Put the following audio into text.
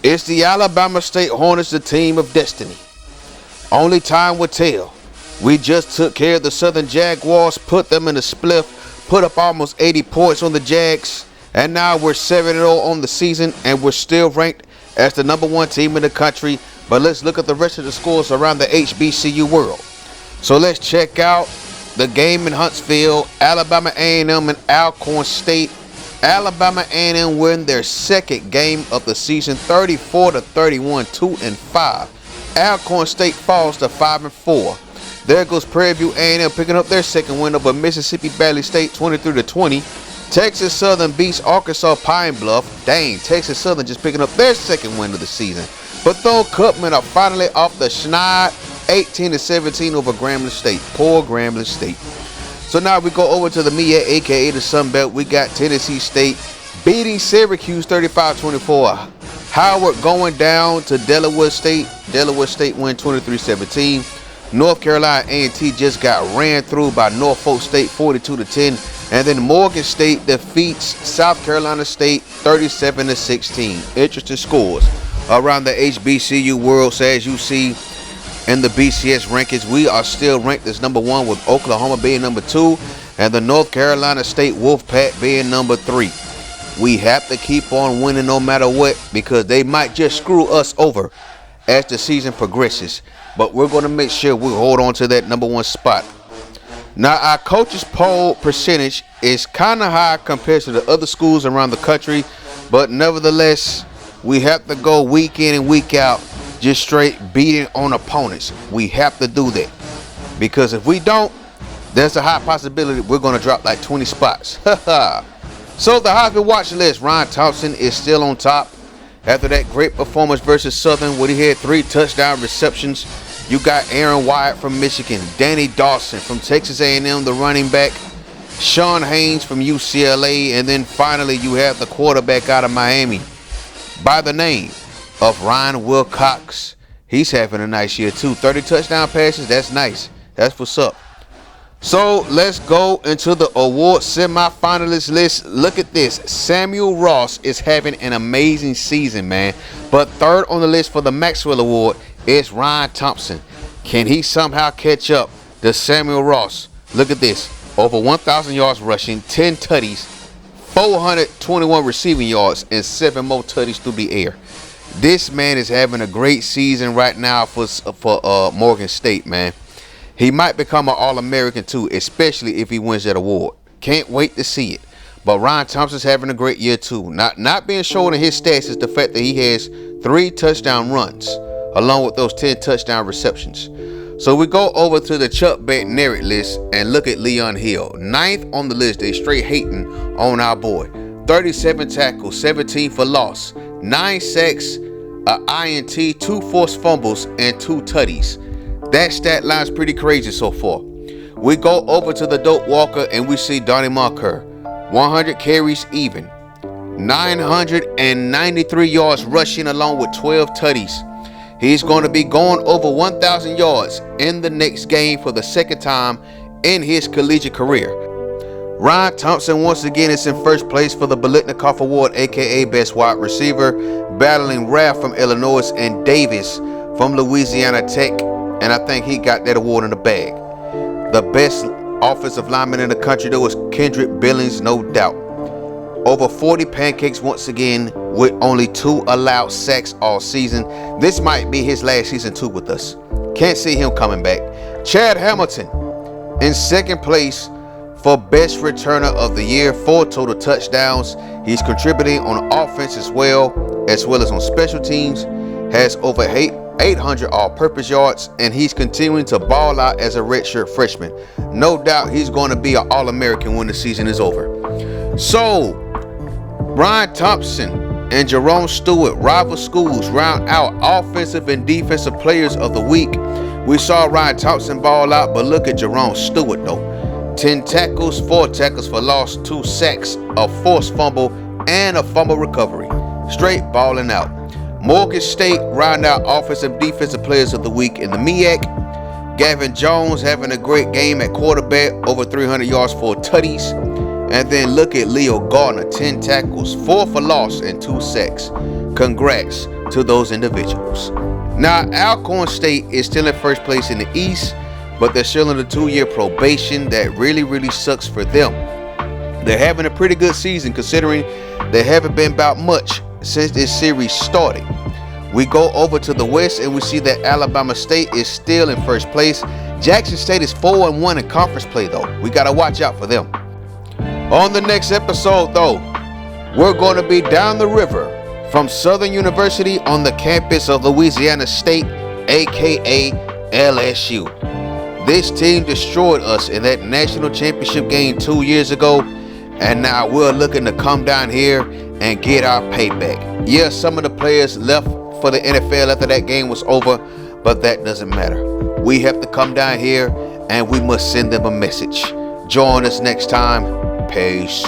It's the Alabama State Hornets, the team of destiny. Only time will tell. We just took care of the Southern Jaguars, put them in a spliff, put up almost 80 points on the Jags, and now we're 7-0 on the season, and we're still ranked as the #1 team in the country. But let's look at the rest of the scores around the HBCU world. So let's check out the game in Huntsville, Alabama A&M and Alcorn State. Alabama A&M win their second game of the season, 34-31, 2-5. Alcorn State falls to 5-4. There goes Prairie View A&M picking up their second win over Mississippi Valley State, 23-20. Texas Southern beats Arkansas Pine Bluff. Dang, Texas Southern just picking up their second win of the season. Bethune-Cookman are finally off the schneid, 18-17 over Grambling State. Poor Grambling State. So now we go over to the MEAC, aka the Sun Belt. We got Tennessee State beating Syracuse 35-24. Howard going down to Delaware State. Delaware State win 23-17. North Carolina A&T just got ran through by Norfolk State 42-10. And then Morgan State defeats South Carolina State 37-16. Interesting scores around the HBCU world. So as you see in the BCS rankings, we are still ranked as #1 with Oklahoma being #2 and the North Carolina State Wolfpack being #3. We have to keep on winning no matter what, because they might just screw us over as the season progresses. But we're going to make sure we hold on to that #1 spot. Now, our coaches poll percentage is kind of high compared to the other schools around the country, but nevertheless, we have to go week in and week out just straight beating on opponents. We have to do that, because if we don't, there's a high possibility we're going to drop like 20 spots. So the Heisman watch list, Ryan Thompson is still on top after that great performance versus Southern, where he had 3 touchdown receptions. You got Aaron Wyatt from Michigan, Danny Dawson from Texas A&M, the running back, Sean Haynes from UCLA, and then finally you have the quarterback out of Miami by the name of Ryan Wilcox. He's having a nice year too. 30 touchdown passes, that's nice. That's what's up. So let's go into the award semifinalist list. Look at this. Samuel Ross is having an amazing season, man. But third on the list for the Maxwell Award is Ryan Thompson. Can he somehow catch up to Samuel Ross? Look at this. Over 1,000 yards rushing, 10 tutties, 421 receiving yards, and 7 more tutties through the air. This man is having a great season right now for Morgan State, man. He might become an All-American too, especially if he wins that award. Can't wait to see it. But Ryan Thompson's having a great year too. Not being shown in his stats is the fact that he has 3 touchdown runs, along with those 10 touchdown receptions. So we go over to the Chuck Bednarik list and look at Leon Hill. 9th on the list. They straight hating on our boy. 37 tackles, 17 for loss, 9 sacks, an INT, 2 forced fumbles, and 2 tutties. That stat line's pretty crazy so far. We go over to the Dope Walker and we see Donnie Monker. 100 carries even, 993 yards rushing, along with 12 tutties. He's going to be going over 1,000 yards in the next game for the second time in his collegiate career. Ryan Thompson once again is in first place for the Biletnikoff Award, aka Best Wide Receiver, battling Raff from Illinois and Davis from Louisiana Tech, and I think he got that award in the bag. The best offensive lineman in the country though is Kendrick Billings, no doubt. Over 40 pancakes once again, with only 2 allowed sacks all season. This might be his last season too with us. Can't see him coming back. Chad Hamilton in second place for best returner of the year, 4 total touchdowns. He's contributing on offense as well as on special teams. Has over 800 all-purpose yards, and he's continuing to ball out as a redshirt freshman. No doubt he's going to be an All-American when the season is over. So Ryan Thompson and Jerome Stewart, rival schools, round out offensive and defensive players of the week. We saw Ryan Thompson ball out, but look at Jerome Stewart though. 10 tackles, 4 tackles for loss, 2 sacks, a forced fumble, and a fumble recovery. Straight balling out. Morgan State round out offensive and defensive players of the week in the MEAC. Gavin Jones having a great game at quarterback, over 300 yards, 4 tutties. And then look at Leo Gardner, 10 tackles, 4 for loss, and 2 sacks. Congrats to those individuals. Now, Alcorn State is still in first place in the East, but they're still in a 2-year probation that really sucks for them. They're having a pretty good season considering they haven't been about much since this series started. We go over to the West and we see that Alabama State is still in first place. Jackson State is 4-1 in conference play though. We got to watch out for them. On the next episode though, we're going to be down the river from Southern University on the campus of Louisiana State, aka LSU. This team destroyed us in that national championship game 2 years ago, and now we're looking to come down here and get our payback. Yeah, some of the players left for the NFL after that game was over, but that doesn't matter. We have to come down here and we must send them a message. Join us next time. Peace.